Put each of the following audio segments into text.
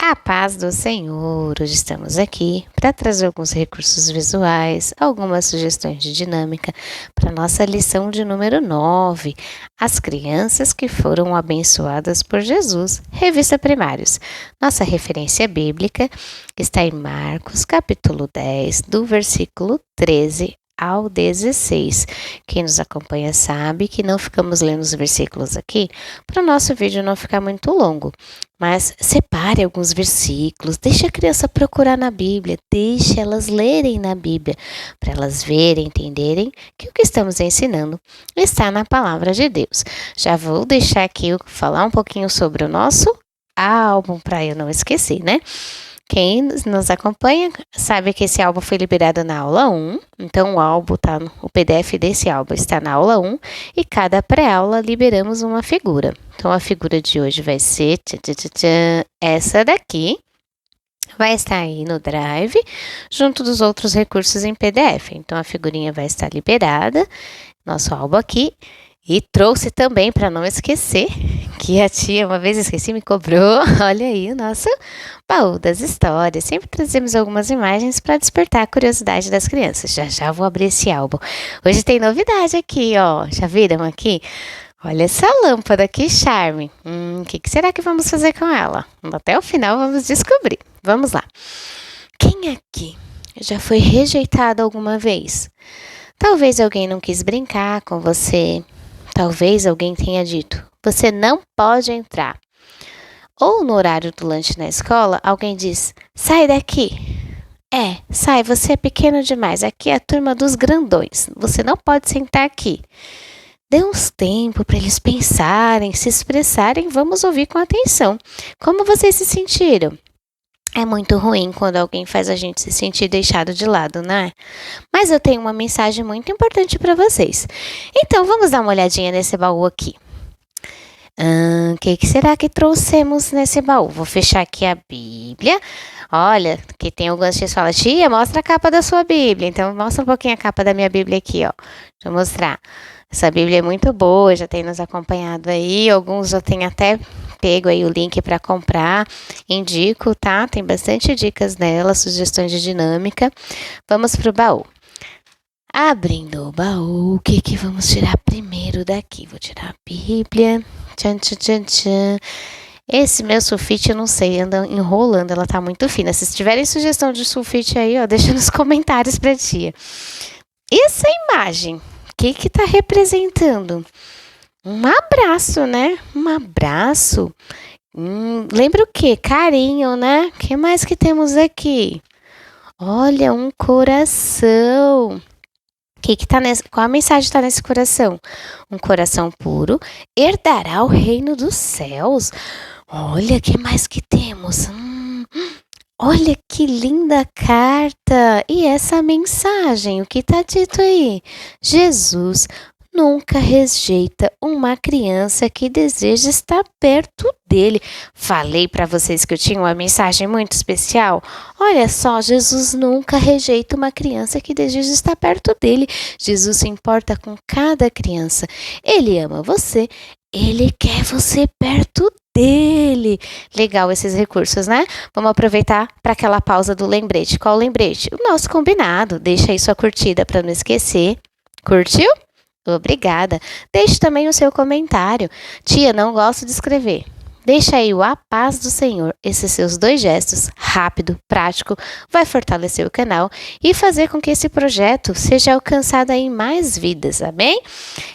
A paz do Senhor! Hoje estamos aqui para trazer alguns recursos visuais, algumas sugestões de dinâmica para nossa lição de número 9, As crianças que foram abençoadas por Jesus, revista Primários. Nossa referência bíblica está em Marcos, capítulo 10, do versículo 13 ao 16. Quem nos acompanha sabe que não ficamos lendo os versículos aqui para o nosso vídeo não ficar muito longo. Mas separe alguns versículos, deixe a criança procurar na Bíblia, deixe elas lerem na Bíblia, para elas verem, entenderem que o que estamos ensinando está na palavra de Deus. Já vou deixar aqui falar um pouquinho sobre o nosso álbum, para eu não esquecer, né? Quem nos acompanha sabe que esse álbum foi liberado na aula 1, então o PDF desse álbum está na aula 1 e cada pré-aula liberamos uma figura. Então a figura de hoje vai ser essa daqui, vai estar aí no Drive, junto dos outros recursos em PDF. Então a figurinha vai estar liberada, nosso álbum aqui. E trouxe também, para não esquecer, que a tia uma vez esqueci, me cobrou, olha aí o nosso baú das histórias. Sempre trazemos algumas imagens para despertar a curiosidade das crianças. Já vou abrir esse álbum. Hoje tem novidade aqui, ó. Já viram aqui? Olha essa lâmpada, que charme. O que será que vamos fazer com ela? Até o final vamos descobrir. Vamos lá. Quem aqui já foi rejeitado alguma vez? Talvez alguém não quis brincar com você. Talvez alguém tenha dito, você não pode entrar. Ou no horário do lanche na escola, alguém diz, sai daqui. Sai, você é pequeno demais, aqui é a turma dos grandões, você não pode sentar aqui. Dê uns tempo para eles pensarem, se expressarem, vamos ouvir com atenção. Como vocês se sentiram? É muito ruim quando alguém faz a gente se sentir deixado de lado, né? Mas eu tenho uma mensagem muito importante para vocês. Então, vamos dar uma olhadinha nesse baú aqui. O que será que trouxemos nesse baú? Vou fechar aqui a Bíblia. Olha, que tem algumas que falam, tia, mostra a capa da sua Bíblia. Então, mostra um pouquinho a capa da minha Bíblia aqui, ó. Deixa eu mostrar. Essa Bíblia é muito boa, já tem nos acompanhado aí. Alguns já tem até pego aí o link para comprar, indico, tá? Tem bastante dicas nela, sugestões de dinâmica. Vamos pro baú. Abrindo o baú, o que vamos tirar primeiro daqui? Vou tirar a Bíblia. Tchan, tchan, tchan, tchan. Esse meu sulfite, eu não sei, anda enrolando, ela tá muito fina. Se tiverem sugestão de sulfite aí, ó, deixa nos comentários pra tia. E essa imagem, o que tá representando? Um abraço, né? Um abraço. Lembra o quê? Carinho, né? O que mais que temos aqui? Olha, um coração. Qual a mensagem está nesse coração? Um coração puro herdará o reino dos céus. Olha, o que mais que temos? Olha que linda carta. E essa mensagem, o que está dito aí? Jesus nunca rejeita uma criança que deseja estar perto dele. Falei para vocês que eu tinha uma mensagem muito especial. Olha só, Jesus nunca rejeita uma criança que deseja estar perto dele. Jesus se importa com cada criança. Ele ama você, ele quer você perto dele. Legal esses recursos, né? Vamos aproveitar para aquela pausa do lembrete. Qual o lembrete? O nosso combinado. Deixa aí sua curtida para não esquecer. Curtiu? Obrigada. Deixe também o seu comentário. Tia, não gosto de escrever. Deixa aí o A Paz do Senhor. Esses seus 2 gestos, rápido, prático, vai fortalecer o canal e fazer com que esse projeto seja alcançado em mais vidas, amém?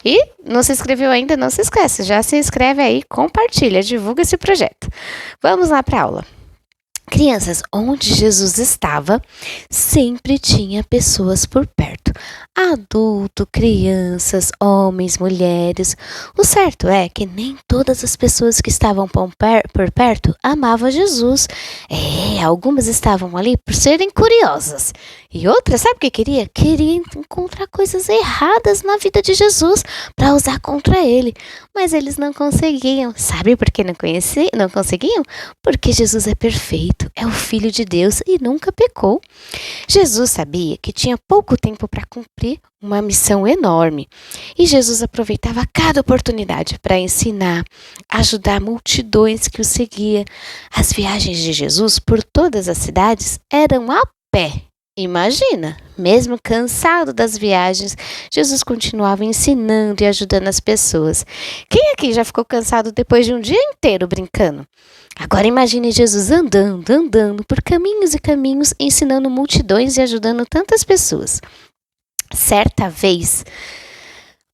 E não se inscreveu ainda? Não se esqueça, já se inscreve aí, compartilha, divulga esse projeto. Vamos lá para a aula. Crianças, onde Jesus estava, sempre tinha pessoas por perto. Adulto, crianças, homens, mulheres. O certo é que nem todas as pessoas que estavam por perto amavam Jesus. Algumas estavam ali por serem curiosas. E outras, sabe o que queria? Queria encontrar coisas erradas na vida de Jesus para usar contra ele. Mas eles não conseguiam. Sabe por que não conseguiam? Porque Jesus é perfeito, é o Filho de Deus e nunca pecou. Jesus sabia que tinha pouco tempo para cumprir cumprir uma missão enorme. E Jesus aproveitava cada oportunidade para ensinar, ajudar multidões que o seguiam. As viagens de Jesus por todas as cidades eram a pé. Imagina, mesmo cansado das viagens, Jesus continuava ensinando e ajudando as pessoas. Quem aqui já ficou cansado depois de um dia inteiro brincando? Agora imagine Jesus andando por caminhos e caminhos, ensinando multidões e ajudando tantas pessoas. Certa vez,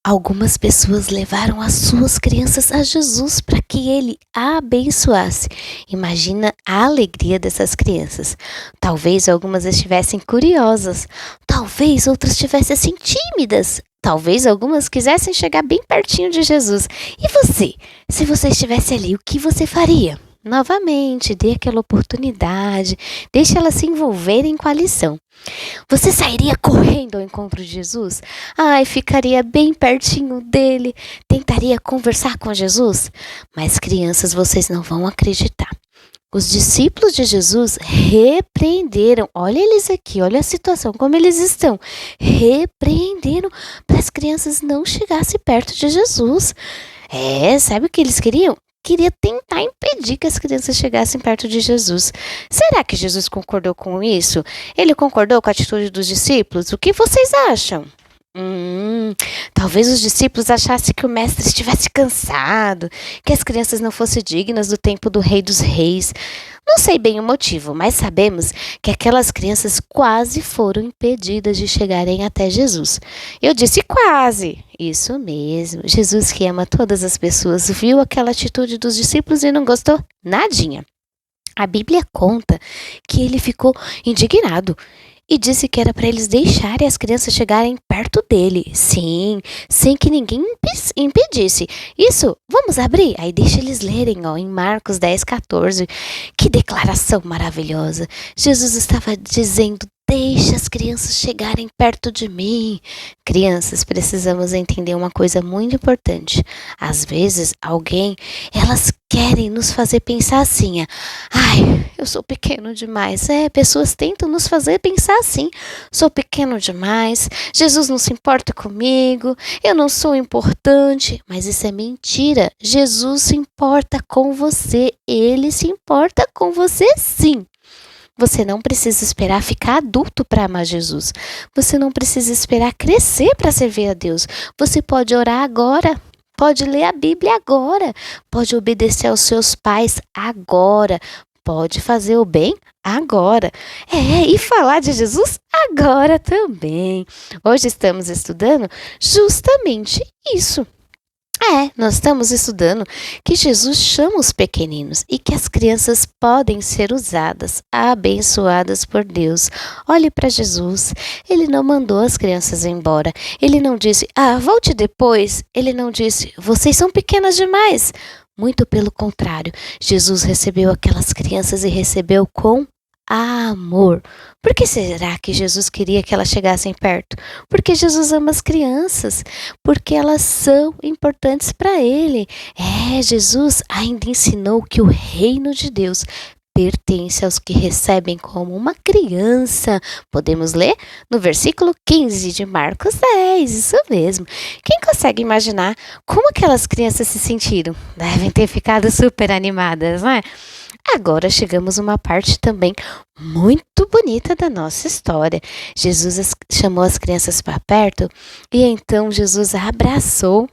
algumas pessoas levaram as suas crianças a Jesus para que ele a abençoasse. Imagina a alegria dessas crianças. Talvez algumas estivessem curiosas, talvez outras estivessem assim tímidas, talvez algumas quisessem chegar bem pertinho de Jesus. E você? Se você estivesse ali, o que você faria? Novamente, dê aquela oportunidade, deixe elas se envolverem com a lição. Você sairia correndo ao encontro de Jesus? Ai, ficaria bem pertinho dele, tentaria conversar com Jesus? Mas crianças, vocês não vão acreditar. Os discípulos de Jesus repreenderam, olha eles aqui, olha a situação, como eles estão, repreenderam para as crianças não chegassem perto de Jesus. Sabe o que eles queriam? Queria tentar impedir que as crianças chegassem perto de Jesus. Será que Jesus concordou com isso? Ele concordou com a atitude dos discípulos? O que vocês acham? Talvez os discípulos achassem que o mestre estivesse cansado, que as crianças não fossem dignas do tempo do Rei dos Reis. Não sei bem o motivo, mas sabemos que aquelas crianças quase foram impedidas de chegarem até Jesus. Eu disse quase. Isso mesmo. Jesus, que ama todas as pessoas, viu aquela atitude dos discípulos e não gostou nadinha. A Bíblia conta que ele ficou indignado e disse que era para eles deixarem as crianças chegarem perto dele. Sim, sem que ninguém impedisse. Isso, vamos abrir? Aí deixa eles lerem, em Marcos 10:14. Que declaração maravilhosa. Jesus estava dizendo: deixa as crianças chegarem perto de mim. Crianças, precisamos entender uma coisa muito importante. Às vezes, elas querem nos fazer pensar assim: ai, eu sou pequeno demais. Pessoas tentam nos fazer pensar assim: sou pequeno demais, Jesus não se importa comigo, eu não sou importante. Mas isso é mentira. Jesus se importa com você, ele se importa com você sim. Você não precisa esperar ficar adulto para amar Jesus. Você não precisa esperar crescer para servir a Deus. Você pode orar agora. Pode ler a Bíblia agora. Pode obedecer aos seus pais agora. Pode fazer o bem agora. E falar de Jesus agora também. Hoje estamos estudando justamente isso. Nós estamos estudando que Jesus chama os pequeninos e que as crianças podem ser usadas, abençoadas por Deus. Olhe para Jesus, ele não mandou as crianças embora, ele não disse, volte depois, ele não disse, vocês são pequenas demais. Muito pelo contrário, Jesus recebeu aquelas crianças e recebeu com amor. Por que será que Jesus queria que elas chegassem perto? Porque Jesus ama as crianças, porque elas são importantes para ele. Jesus ainda ensinou que o reino de Deus pertence aos que recebem como uma criança. Podemos ler no versículo 15 de Marcos 10, isso mesmo. Quem consegue imaginar como aquelas crianças se sentiram? Devem ter ficado super animadas, não é? Agora chegamos a uma parte também muito bonita da nossa história. Jesus chamou as crianças para perto e então Jesus abraçou.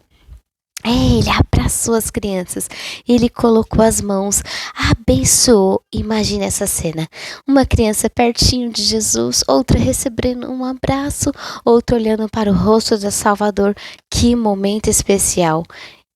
Ele abraçou as crianças, ele colocou as mãos, abençoou. Imagine essa cena, uma criança pertinho de Jesus, outra recebendo um abraço, outra olhando para o rosto do Salvador. Que momento especial!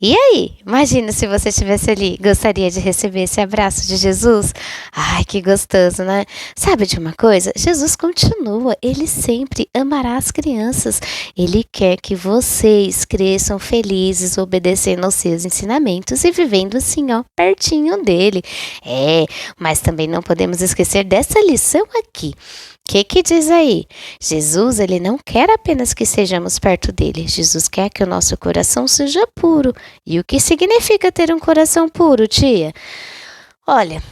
E aí, imagina se você estivesse ali, gostaria de receber esse abraço de Jesus? Ai, que gostoso, né? Sabe de uma coisa? Jesus continua, ele sempre amará as crianças. Ele quer que vocês cresçam felizes, obedecendo aos seus ensinamentos e vivendo assim, pertinho dele. Mas também não podemos esquecer dessa lição aqui. O que diz aí? Jesus, ele não quer apenas que sejamos perto dele. Jesus quer que o nosso coração seja puro. E o que significa ter um coração puro, tia? Olha,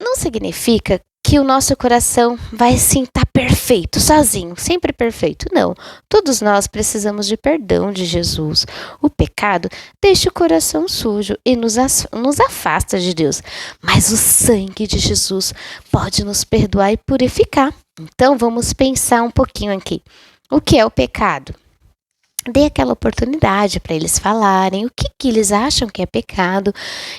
não significa que o nosso coração vai sim estar perfeito, sozinho, sempre perfeito. Não, todos nós precisamos de perdão de Jesus. O pecado deixa o coração sujo e nos afasta de Deus, mas o sangue de Jesus pode nos perdoar e purificar. Então vamos pensar um pouquinho aqui. O que é o pecado? Dê aquela oportunidade para eles falarem o que eles acham que é pecado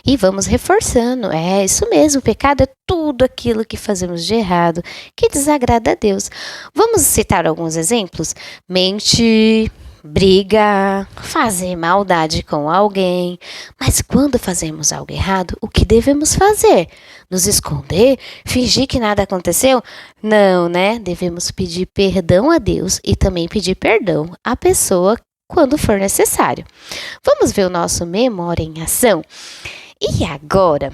e vamos reforçando. É isso mesmo, pecado é tudo aquilo que fazemos de errado, que desagrada a Deus. Vamos citar alguns exemplos? Mentir, briga, fazer maldade com alguém. Mas quando fazemos algo errado, o que devemos fazer? Nos esconder? Fingir que nada aconteceu? Não, né? Devemos pedir perdão a Deus e também pedir perdão à pessoa quando for necessário. Vamos ver o nosso Memória em Ação? E agora,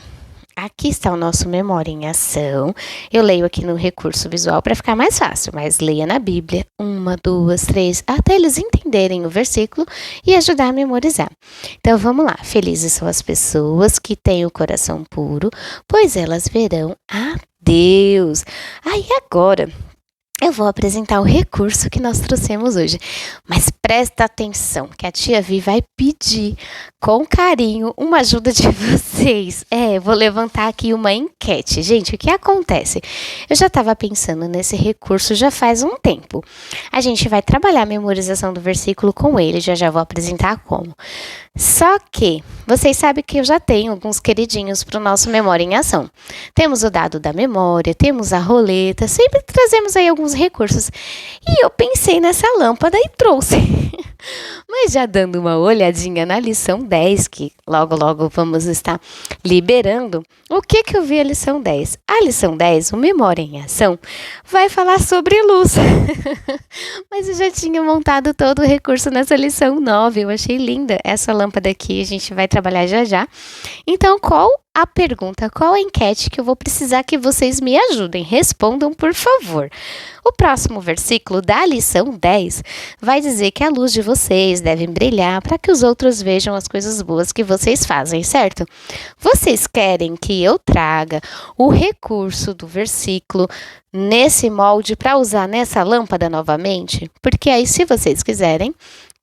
aqui está o nosso Memória em Ação. Eu leio aqui no recurso visual para ficar mais fácil, mas leia na Bíblia 1, 2, 3, até eles entenderem o versículo e ajudar a memorizar. Então vamos lá. Felizes são as pessoas que têm o coração puro, pois elas verão a Deus. Aí agora eu vou apresentar o recurso que nós trouxemos hoje, mas presta atenção que a tia Vi vai pedir com carinho uma ajuda de vocês. Vou levantar aqui uma enquete. Gente, o que acontece? Eu já estava pensando nesse recurso já faz um tempo. A gente vai trabalhar a memorização do versículo com ele, já vou apresentar como. Só que vocês sabem que eu já tenho alguns queridinhos para o nosso Memória em Ação. Temos o dado da memória, temos a roleta, sempre trazemos aí alguns recursos. E eu pensei nessa lâmpada e trouxe. Mas já dando uma olhadinha na lição 10, que logo vamos estar liberando, o que eu vi a lição 10? A lição 10, o Memória em Ação, vai falar sobre luz. Mas eu já tinha montado todo o recurso nessa lição 9, eu achei linda essa lâmpada aqui, a gente vai trabalhar já. Então, qual a pergunta, qual a enquete que eu vou precisar que vocês me ajudem? Respondam, por favor. O próximo versículo da lição 10 vai dizer que a luz de vocês deve brilhar para que os outros vejam as coisas boas que vocês fazem, certo? Vocês querem que eu traga o recurso do versículo nesse molde para usar nessa lâmpada novamente? Porque aí, se vocês quiserem,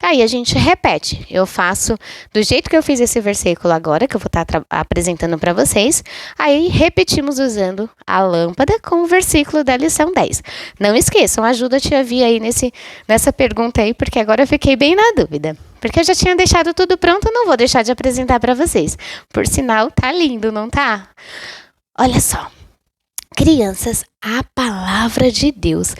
aí a gente repete. Eu faço do jeito que eu fiz esse versículo agora, que eu vou estar apresentando para vocês. Aí repetimos usando a lâmpada com o versículo da lição 10. Não esqueçam, ajuda a tia Vi aí nessa pergunta aí, porque agora eu fiquei bem na dúvida. Porque eu já tinha deixado tudo pronto, não vou deixar de apresentar para vocês. Por sinal, tá lindo, não tá? Olha só. Crianças, a palavra de Deus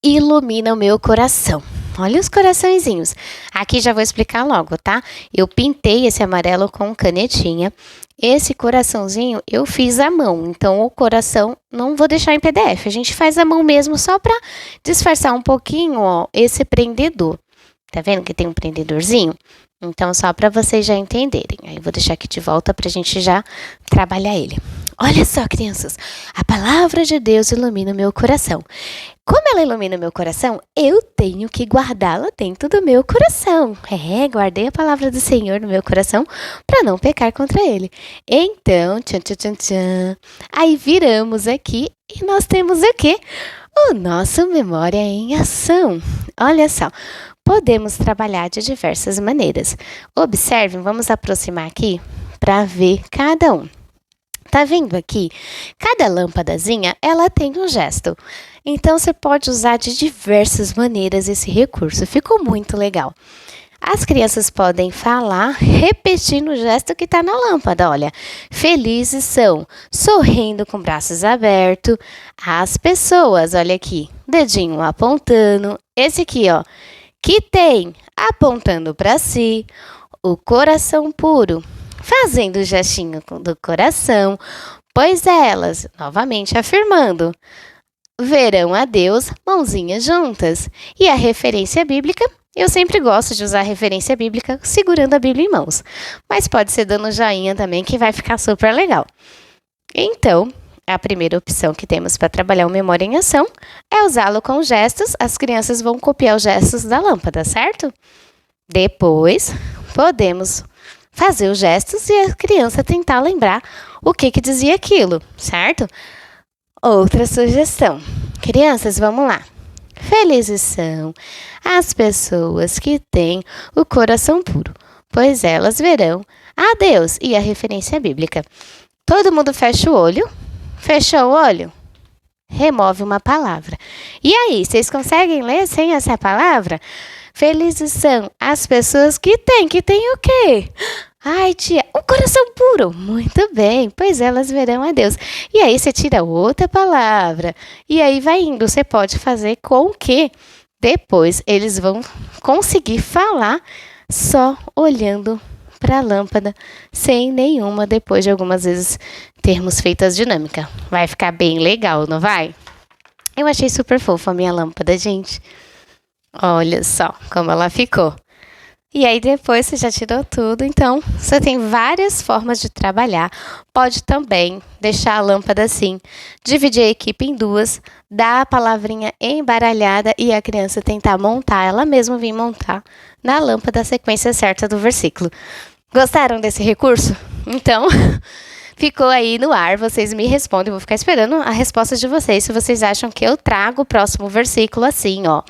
ilumina o meu coração. Olha os coraçõezinhos. Aqui já vou explicar logo, tá? Eu pintei esse amarelo com canetinha. Esse coraçãozinho eu fiz à mão. Então, o coração não vou deixar em PDF. A gente faz à mão mesmo só para disfarçar um pouquinho, ó, esse prendedor. Tá vendo que tem um prendedorzinho? Então, só para vocês já entenderem. Aí, vou deixar aqui de volta para a gente já trabalhar ele. Olha só, crianças, a palavra de Deus ilumina o meu coração. Como ela ilumina o meu coração, eu tenho que guardá-la dentro do meu coração. Guardei a palavra do Senhor no meu coração para não pecar contra ele. Então, aí viramos aqui e nós temos o quê? O nosso Memória em Ação. Olha só, podemos trabalhar de diversas maneiras. Observem, vamos aproximar aqui para ver cada um. Tá vendo aqui? Cada lâmpadazinha, ela tem um gesto. Então, você pode usar de diversas maneiras esse recurso. Ficou muito legal. As crianças podem falar repetindo o gesto que está na lâmpada. Olha, felizes são, sorrindo com braços abertos. As pessoas, olha aqui, dedinho apontando. Esse aqui, ó, que tem, apontando para si. O coração puro, fazendo o gestinho do coração, pois elas, novamente afirmando, verão a Deus, mãozinhas juntas. E a referência bíblica, eu sempre gosto de usar a referência bíblica segurando a Bíblia em mãos, mas pode ser dando joinha também, que vai ficar super legal. Então, a primeira opção que temos para trabalhar o Memória em Ação é usá-lo com gestos. As crianças vão copiar os gestos da lâmpada, certo? Depois, podemos fazer os gestos e a criança tentar lembrar o que dizia aquilo, certo? Outra sugestão. Crianças, vamos lá. Felizes são as pessoas que têm o coração puro, pois elas verão a Deus. E a referência bíblica. Todo mundo fecha o olho. Fechou o olho? Remove uma palavra. E aí, vocês conseguem ler sem essa palavra? Felizes são as pessoas que têm o quê? Ai, tia, o coração puro. Muito bem, pois elas verão a Deus. E aí você tira outra palavra. E aí vai indo. Você pode fazer com que depois eles vão conseguir falar só olhando para a lâmpada, sem nenhuma, depois de algumas vezes termos feito as dinâmicas. Vai ficar bem legal, não vai? Eu achei super fofa a minha lâmpada, gente. Olha só como ela ficou. E aí depois você já tirou tudo, então você tem várias formas de trabalhar. Pode também deixar a lâmpada assim, dividir a equipe em duas, dar a palavrinha embaralhada e a criança tentar montar, ela mesma vir montar na lâmpada a sequência certa do versículo. Gostaram desse recurso? Então, ficou aí no ar, vocês me respondem, vou ficar esperando a resposta de vocês, se vocês acham que eu trago o próximo versículo assim, ó.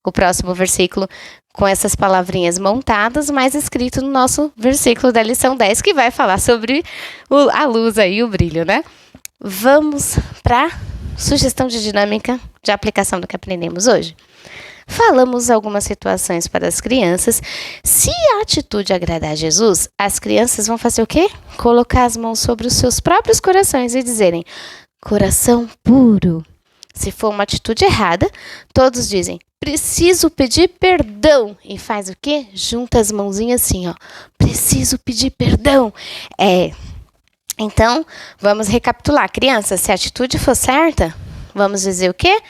O próximo versículo com essas palavrinhas montadas, mas escrito no nosso versículo da lição 10, que vai falar sobre a luz aí, o brilho, né? Vamos para sugestão de dinâmica de aplicação do que aprendemos hoje. Falamos algumas situações para as crianças. Se a atitude agradar a Jesus, as crianças vão fazer o quê? Colocar as mãos sobre os seus próprios corações e dizerem, coração puro. Se for uma atitude errada, todos dizem, preciso pedir perdão. E faz o quê? Junta as mãozinhas assim, ó. Preciso pedir perdão. Então, vamos recapitular. Crianças, se a atitude for certa, vamos dizer o quê?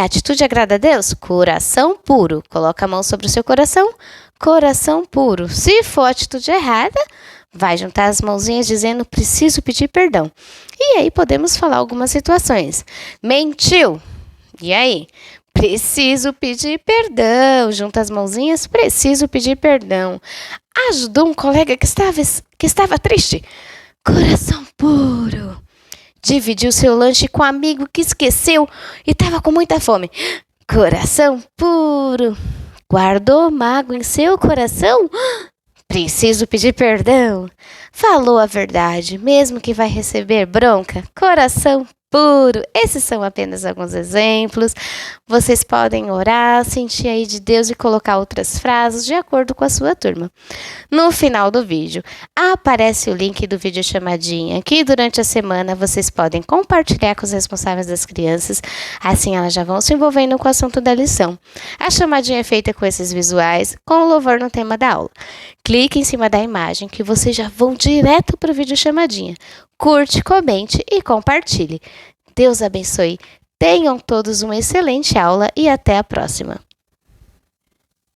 A atitude agrada a Deus? Coração puro. Coloca a mão sobre o seu coração. Coração puro. Se for a atitude errada, vai juntar as mãozinhas dizendo, preciso pedir perdão. E aí podemos falar algumas situações. Mentiu. E aí? Preciso pedir perdão. Junta as mãozinhas, preciso pedir perdão. Ajudou um colega que estava triste. Coração puro. Dividiu seu lanche com um amigo que esqueceu e estava com muita fome. Coração puro. Guardou mágoa em seu coração? Preciso pedir perdão. Falou a verdade, mesmo que vai receber bronca. Coração puro. Esses são apenas alguns exemplos. Vocês podem orar, sentir aí de Deus e colocar outras frases de acordo com a sua turma. No final do vídeo, aparece o link do vídeo chamadinha, que durante a semana vocês podem compartilhar com os responsáveis das crianças, assim elas já vão se envolvendo com o assunto da lição. A chamadinha é feita com esses visuais, com o louvor no tema da aula. Clique em cima da imagem que vocês já vão direto para o vídeo chamadinha. Curte, comente e compartilhe. Deus abençoe. Tenham todos uma excelente aula e até a próxima.